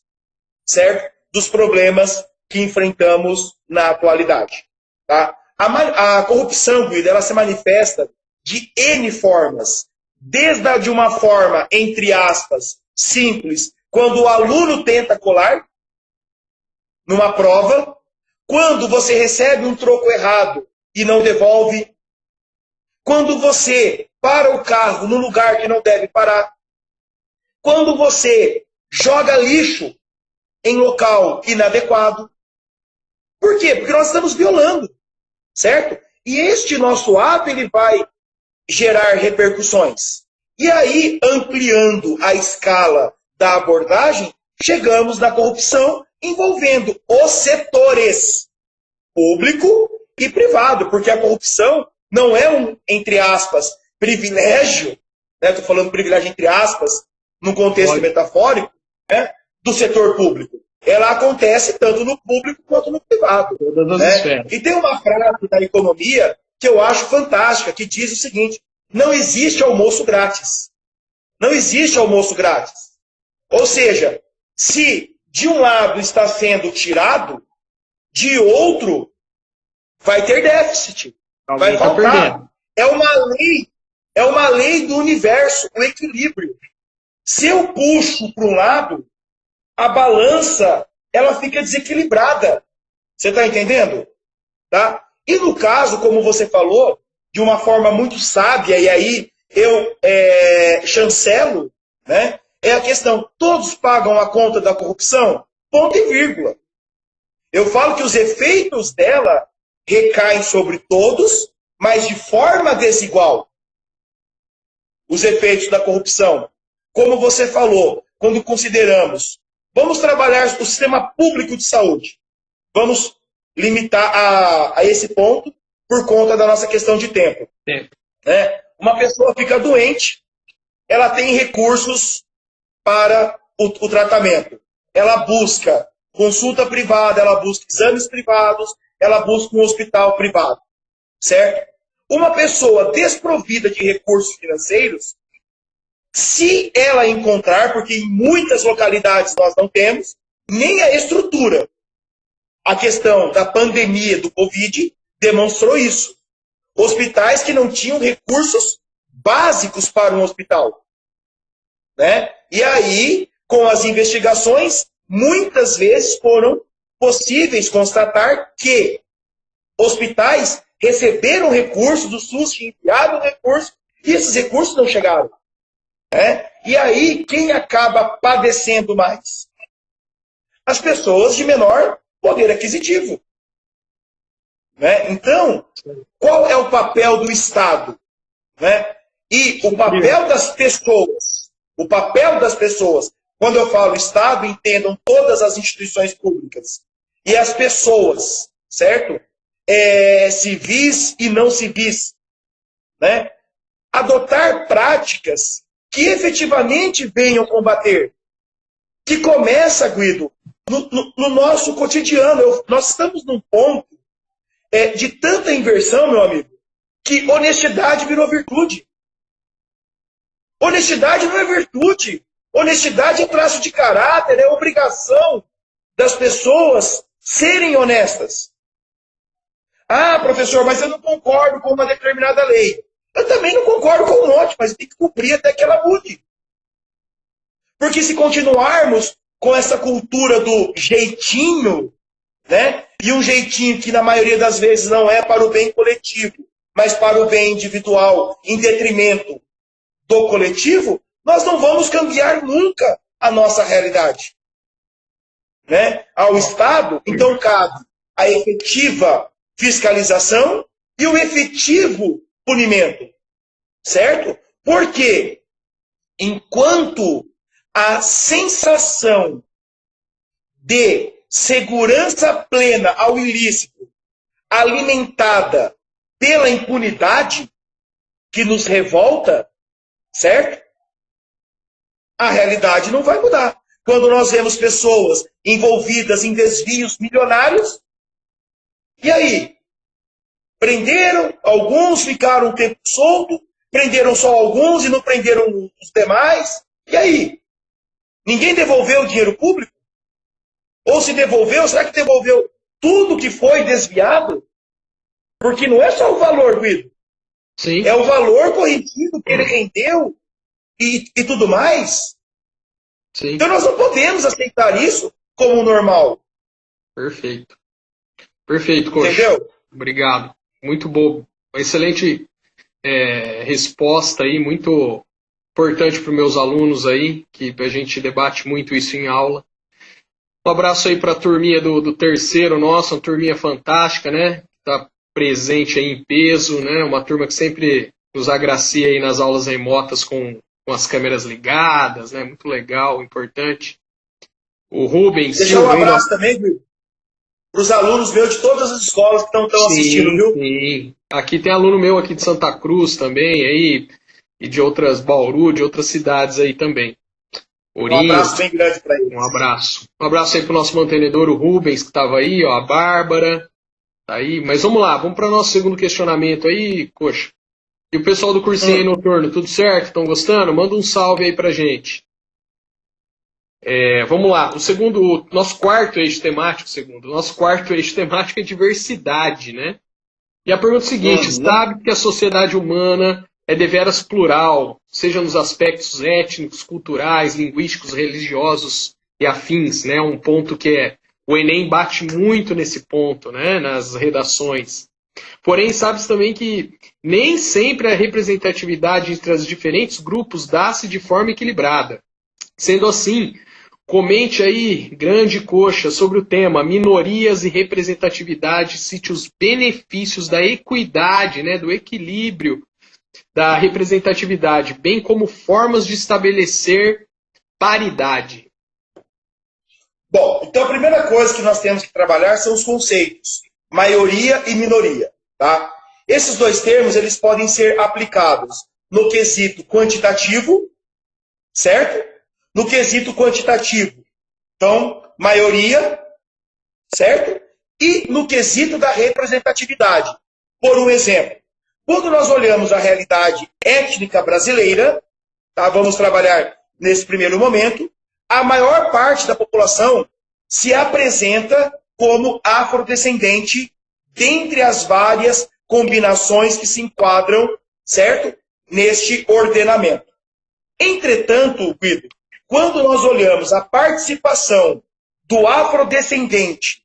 certo? Dos problemas que enfrentamos na atualidade. Tá? A corrupção, Guido, ela se manifesta de N formas. Desde a de uma forma, entre aspas, simples, quando o aluno tenta colar numa prova, quando você recebe um troco errado e não devolve, quando você para o carro no lugar que não deve parar, quando você joga lixo em local inadequado. Por quê? Porque nós estamos violando, certo? E este nosso ato ele vai gerar repercussões. E aí, ampliando a escala da abordagem, chegamos na corrupção envolvendo os setores público e privado, porque a corrupção não é um, entre aspas, privilégio, né? Estou falando privilégio entre aspas, num contexto metafórico, né? Do setor público. Ela acontece tanto no público quanto no privado. Né? E tem uma frase da economia que eu acho fantástica, que diz o seguinte: não existe almoço grátis. Não existe almoço grátis. Ou seja, se de um lado está sendo tirado, de outro vai ter déficit. Vai faltar. É uma lei do universo, o equilíbrio. Se eu puxo para um lado, a balança ela fica desequilibrada. Você está entendendo? Tá? E no caso, como você falou, de uma forma muito sábia, e aí eu chancelo né? É a questão, todos pagam a conta da corrupção? Ponto e vírgula. Eu falo que os efeitos dela recaem sobre todos, mas de forma desigual. Os efeitos da corrupção. Como você falou, quando consideramos, vamos trabalhar o sistema público de saúde. Vamos limitar a esse ponto por conta da nossa questão de tempo. Né? Uma pessoa fica doente, ela tem recursos para o tratamento. Ela busca consulta privada, ela busca exames privados, ela busca um hospital privado. Certo? Uma pessoa desprovida de recursos financeiros, se ela encontrar, porque em muitas localidades nós não temos, nem a estrutura. A questão da pandemia do Covid demonstrou isso. Hospitais que não tinham recursos básicos para um hospital. Né? E aí, com as investigações, muitas vezes foram possíveis constatar que hospitais receberam recursos, do SUS tinha enviado recursos, e esses recursos não chegaram. Né? E aí, quem acaba padecendo mais? As pessoas de menor poder aquisitivo. Né? Então, qual é o papel do Estado? Né? E o papel das pessoas, quando eu falo Estado, entendam todas as instituições públicas. E as pessoas, certo? Civis e não civis. Né? Adotar práticas que efetivamente venham combater. Que começa, Guido, no nosso cotidiano. Nós estamos num ponto de tanta inversão, meu amigo, que honestidade virou virtude. Honestidade não é virtude. Honestidade é traço de caráter, é obrigação das pessoas serem honestas. Ah, professor, mas eu não concordo com uma determinada lei. Eu também não concordo com um monte, mas tem que cumprir até que ela mude. Porque se continuarmos com essa cultura do jeitinho, né? E um jeitinho que na maioria das vezes não é para o bem coletivo, mas para o bem individual, em detrimento do coletivo, nós não vamos cambiar nunca a nossa realidade. Né? Ao Estado, então, cabe a efetiva fiscalização e o efetivo punimento. Certo? Porque enquanto a sensação de segurança plena ao ilícito, alimentada pela impunidade, que nos revolta, certo? A realidade não vai mudar. Quando nós vemos pessoas envolvidas em desvios milionários, e aí? Prenderam, alguns ficaram um tempo solto, prenderam só alguns e não prenderam os demais, e aí? Ninguém devolveu o dinheiro público? Ou se devolveu, será que devolveu tudo que foi desviado? Porque não é só o valor, Guido. Sim. É o valor corrigido que ele rendeu e tudo mais. Sim. Então nós não podemos aceitar isso como normal. Perfeito. Perfeito, Coxa. Entendeu? Obrigado. Muito bom. Uma excelente resposta aí, muito importante para os meus alunos aí, que a gente debate muito isso em aula. Um abraço aí para a turminha do terceiro nosso, uma turminha fantástica, né? Está presente aí em peso, né? Uma turma que sempre nos agracia aí nas aulas remotas com as câmeras ligadas, né? Muito legal, importante. O Rubens Deixa Silva. Um abraço também, Guido, para os alunos meus de todas as escolas que estão assistindo, viu? Sim. Aqui tem aluno meu aqui de Santa Cruz também, aí, e de outras, Bauru, de outras cidades aí também. Um abraço bem grande para eles. Um abraço. Um abraço aí pro nosso mantenedor, o Rubens, que estava aí, ó, a Bárbara. Tá aí. Mas vamos lá, vamos para o nosso segundo questionamento aí, Coxa. E o pessoal do cursinho aí noturno, tudo certo? Estão gostando? Manda um salve aí pra gente. Vamos lá. Nosso quarto eixo temático é diversidade, né? E a pergunta é a seguinte: sabe que a sociedade humana é deveras plural, seja nos aspectos étnicos, culturais, linguísticos, religiosos e afins, né? Um ponto que o Enem bate muito nesse ponto, né? Nas redações. Porém, sabe-se também que nem sempre a representatividade entre os diferentes grupos dá-se de forma equilibrada. Sendo assim, comente aí, grande coxa, sobre o tema minorias e representatividade, cite os benefícios da equidade, né, do equilíbrio da representatividade, bem como formas de estabelecer paridade. Bom, então a primeira coisa que nós temos que trabalhar são os conceitos, maioria e minoria, tá? Esses dois termos, eles podem ser aplicados no quesito quantitativo, certo? No quesito quantitativo, então, maioria, certo? E no quesito da representatividade. Por um exemplo, quando nós olhamos a realidade étnica brasileira, tá? Vamos trabalhar nesse primeiro momento, a maior parte da população se apresenta como afrodescendente dentre as várias combinações que se enquadram, certo? Neste ordenamento. Entretanto, Guido, quando nós olhamos a participação do afrodescendente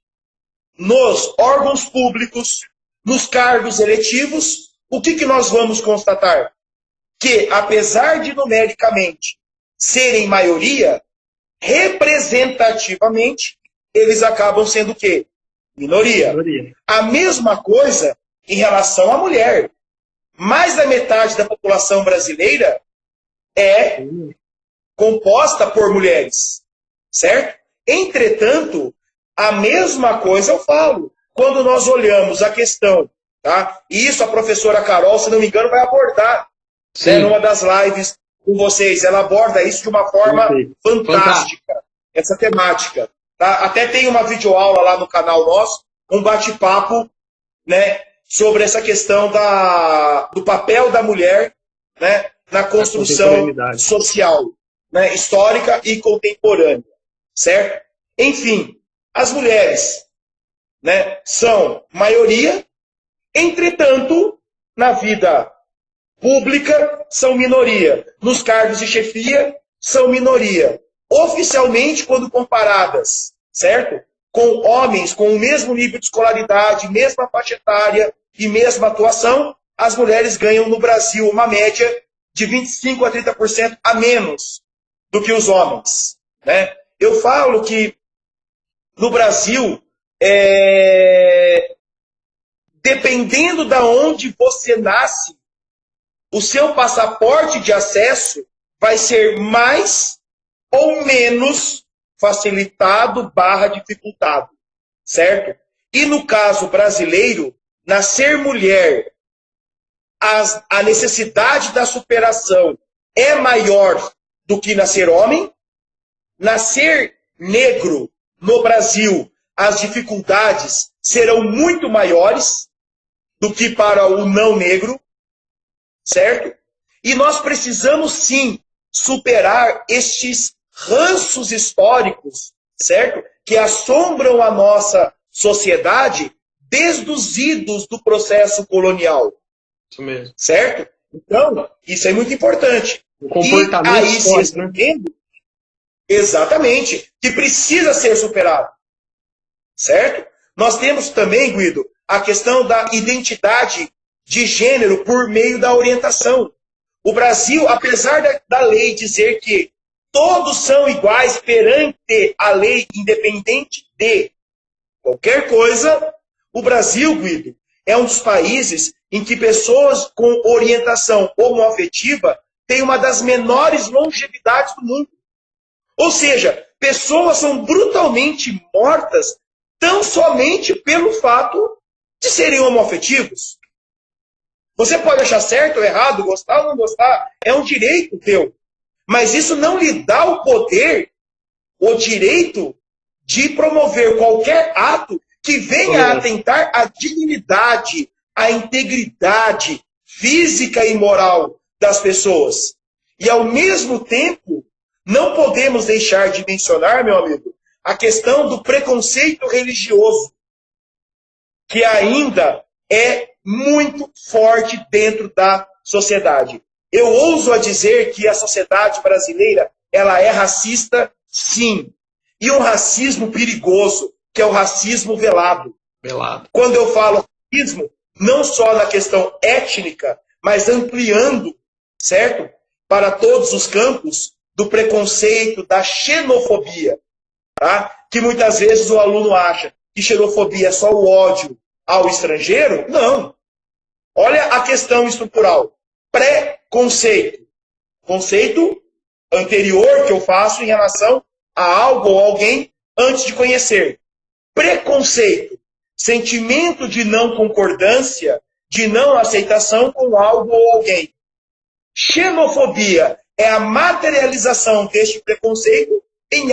nos órgãos públicos, nos cargos eletivos, o que nós vamos constatar? Que, apesar de numericamente serem maioria, representativamente, eles acabam sendo o quê? Minoria. A mesma coisa em relação à mulher. Mais da metade da população brasileira é composta por mulheres, certo? Entretanto, a mesma coisa eu falo. Quando nós olhamos a questão, tá? E isso a professora Carol, se não me engano, vai abordar, né, numa das lives com vocês. Ela aborda isso de uma forma fantástica, essa temática. Tá? Até tem uma videoaula lá no canal nosso, um bate-papo, né, sobre essa questão do papel da mulher, né, na construção social, né, histórica e contemporânea, certo? Enfim, as mulheres, né, são maioria, entretanto, na vida pública, são minoria. Nos cargos de chefia, são minoria. Oficialmente, quando comparadas, certo? Com homens com o mesmo nível de escolaridade, mesma faixa etária e mesma atuação, as mulheres ganham no Brasil uma média de 25% a 30% a menos do que os homens, né? Eu falo que no Brasil, dependendo de onde você nasce, o seu passaporte de acesso vai ser mais ou menos facilitado / dificultado, certo? E no caso brasileiro, nascer mulher, a necessidade da superação é maior do que nascer homem. Nascer negro no Brasil, as dificuldades serão muito maiores do que para o não negro, certo? E nós precisamos sim superar estes ranços históricos, certo? Que assombram a nossa sociedade desde os idos do processo colonial. Isso mesmo. Certo? Então, isso é muito importante. O comportamento e aí forte, se estendendo, exatamente, que precisa ser superado. Certo? Nós temos também, Guido, a questão da identidade de gênero por meio da orientação. O Brasil, apesar da lei dizer que todos são iguais perante a lei, independente de qualquer coisa, o Brasil, Guido, é um dos países em que pessoas com orientação homoafetiva têm uma das menores longevidades do mundo. Ou seja, pessoas são brutalmente mortas tão somente pelo fato de serem homoafetivos. Você pode achar certo ou errado, gostar ou não gostar, é um direito teu. Mas isso não lhe dá o poder, o direito de promover qualquer ato que venha a atentar à dignidade, à integridade física e moral das pessoas. E, ao mesmo tempo, não podemos deixar de mencionar, meu amigo, a questão do preconceito religioso, que ainda é muito forte dentro da sociedade. Eu ouso a dizer que a sociedade brasileira ela é racista, sim. E um racismo perigoso, que é o racismo velado. Velado. Quando eu falo racismo, não só na questão étnica, mas ampliando, certo? Para todos os campos do preconceito, da xenofobia, tá? Que muitas vezes o aluno acha que xenofobia é só o ódio ao estrangeiro. Não. Olha a questão estrutural. Preconceito. Conceito anterior que eu faço em relação a algo ou alguém antes de conhecer. Preconceito. Sentimento de não concordância, de não aceitação com algo ou alguém. Xenofobia é a materialização deste preconceito em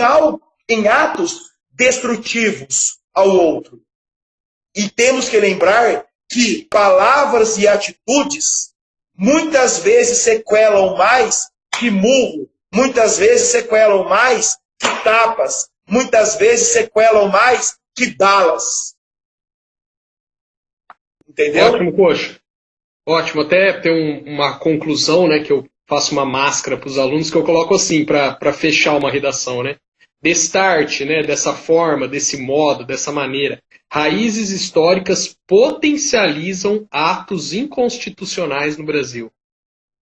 atos destrutivos ao outro. E temos que lembrar que palavras e atitudes muitas vezes sequelam mais que murro, muitas vezes sequelam mais que tapas, muitas vezes sequelam mais que balas. Entendeu? Ótimo, Coxa. Ótimo. Até tem uma conclusão, né, que eu faço uma máscara para os alunos, que eu coloco assim, para fechar uma redação, né? Destarte, né, dessa forma, desse modo, dessa maneira. Raízes históricas potencializam atos inconstitucionais no Brasil.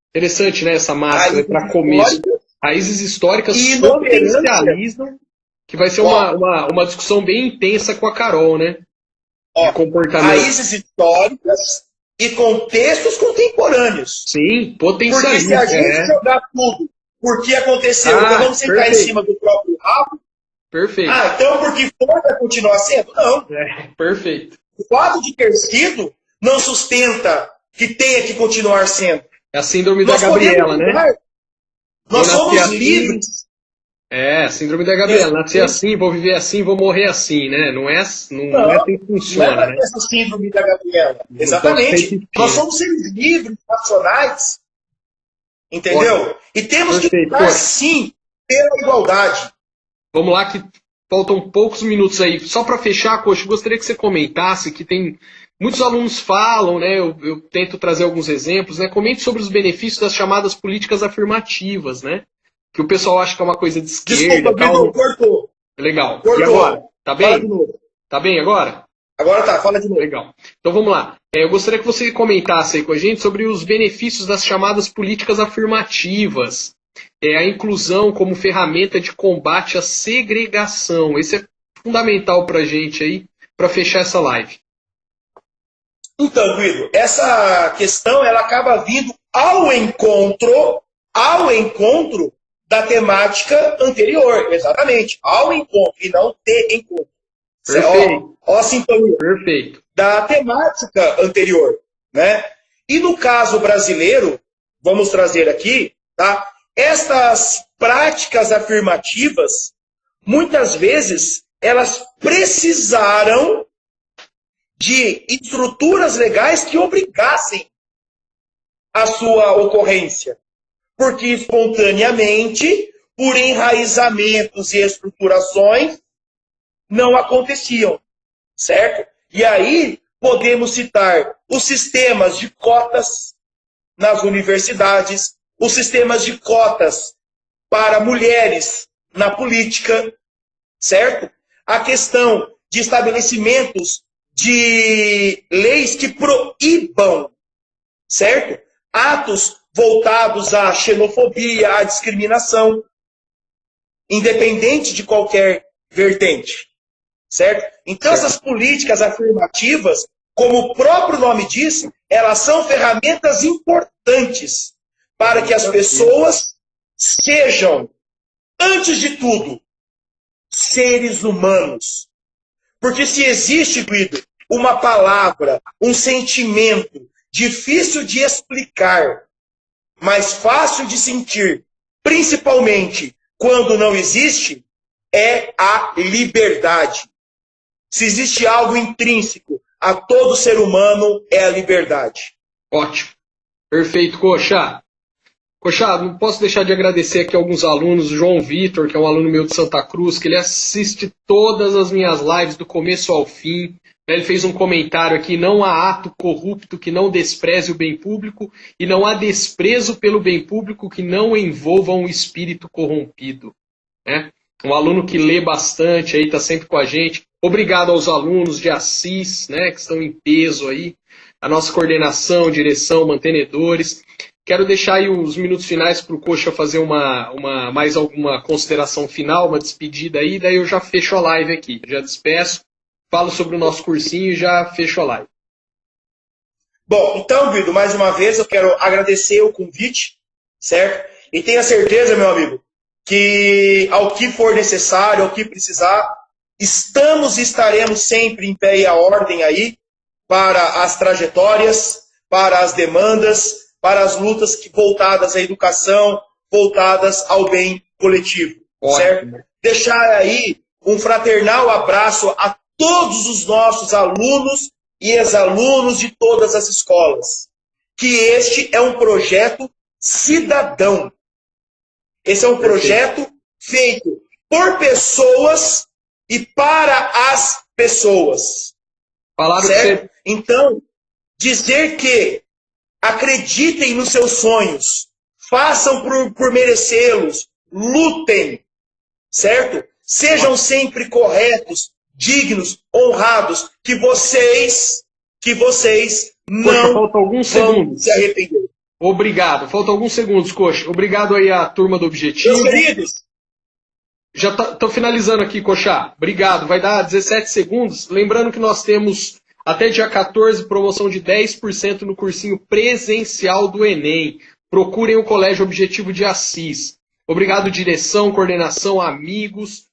Interessante, né, essa máscara para começo. Raízes históricas potencializam, que vai ser uma discussão bem intensa com a Carol, né? De comportamento. Raízes históricas e contextos contemporâneos. Sim, potencializa. Porque se a gente jogar tudo porque aconteceu, então vamos sentar em cima do próprio rabo. Perfeito. Então porque foi vai continuar sendo? Não. Perfeito. O fato de ter sido não sustenta que tenha que continuar sendo. É a síndrome da Gabriela, né? Nós somos livres. É, síndrome da Gabriela. Nasci assim, vou viver assim, vou morrer assim, né? Não é assim que funciona, não é essa síndrome da Gabriela. Exatamente. Nós somos seres livres, racionais. Entendeu? Ótimo. E temos que lutar, sim, pela igualdade. Vamos lá, que faltam poucos minutos aí. Só para fechar, Coxa, gostaria que você comentasse que tem... Muitos alunos falam, né? Eu tento trazer alguns exemplos, né? Comente sobre os benefícios das chamadas políticas afirmativas, né? Que o pessoal acha que é uma coisa de esquerda. Desculpa, cortou. Legal. Cortou. E agora? Tá bem? Tá bem agora? Agora tá, fala de novo. Legal. Então vamos lá. Eu gostaria que você comentasse aí com a gente sobre os benefícios das chamadas políticas afirmativas. A inclusão como ferramenta de combate à segregação. Esse é fundamental pra gente aí, para fechar essa live. Então, Guido, essa questão ela acaba vindo ao encontro da temática anterior, exatamente, ao encontro, e não de encontro. Perfeito. Ó a sintonia. Perfeito. Da temática anterior, né? E no caso brasileiro, vamos trazer aqui, tá? Estas práticas afirmativas, muitas vezes, elas precisaram de estruturas legais que obrigassem a sua ocorrência. Porque espontaneamente, por enraizamentos e estruturações, não aconteciam, certo? E aí podemos citar os sistemas de cotas nas universidades, os sistemas de cotas para mulheres na política, certo? A questão de estabelecimentos de leis que proíbam, certo? Atos voltados à xenofobia, à discriminação, independente de qualquer vertente, certo? Então, essas políticas afirmativas, como o próprio nome diz, elas são ferramentas importantes para que as pessoas sejam, antes de tudo, seres humanos. Porque se existe, Guido, uma palavra, um sentimento difícil de explicar, mas fácil de sentir, principalmente quando não existe, é a liberdade. Se existe algo intrínseco a todo ser humano, é a liberdade. Ótimo. Perfeito, Coxa. Coxa, não posso deixar de agradecer aqui alguns alunos, o João Vitor, que é um aluno meu de Santa Cruz, que ele assiste todas as minhas lives do começo ao fim. Ele fez um comentário aqui: não há ato corrupto que não despreze o bem público e não há desprezo pelo bem público que não envolva um espírito corrompido. Né? Um aluno que lê bastante, aí está sempre com a gente. Obrigado aos alunos de Assis, né, que estão em peso aí. a nossa coordenação, direção, mantenedores. Quero deixar aí os minutos finais para o Coxa fazer mais alguma consideração final, uma despedida aí, daí eu já fecho a live aqui. Já despeço, falo sobre o nosso cursinho e já fecho a live. Bom, então, Bido, mais uma vez eu quero agradecer o convite, certo? E tenha certeza, meu amigo, que ao que for necessário, ao que precisar, estamos e estaremos sempre em pé e à ordem aí para as trajetórias, para as demandas, para as lutas voltadas à educação, voltadas ao bem coletivo, certo? Deixar aí um fraternal abraço a todos os nossos alunos e ex-alunos de todas as escolas, que este é um projeto cidadão. Esse é um projeto feito por pessoas e para as pessoas. Falaram certo? Que você... Então, dizer que acreditem nos seus sonhos, façam por merecê-los, lutem, certo? Sejam sempre corretos, dignos, honrados, que vocês não falta alguns segundos. se arrepender. Obrigado. Falta alguns segundos, Coxa. Obrigado aí à turma do Objetivo. Meus queridos. Já estou finalizando aqui, Coxa. Obrigado. Vai dar 17 segundos. Lembrando que nós temos até dia 14 promoção de 10% no cursinho presencial do Enem. Procurem o Colégio Objetivo de Assis. Obrigado, direção, coordenação, amigos.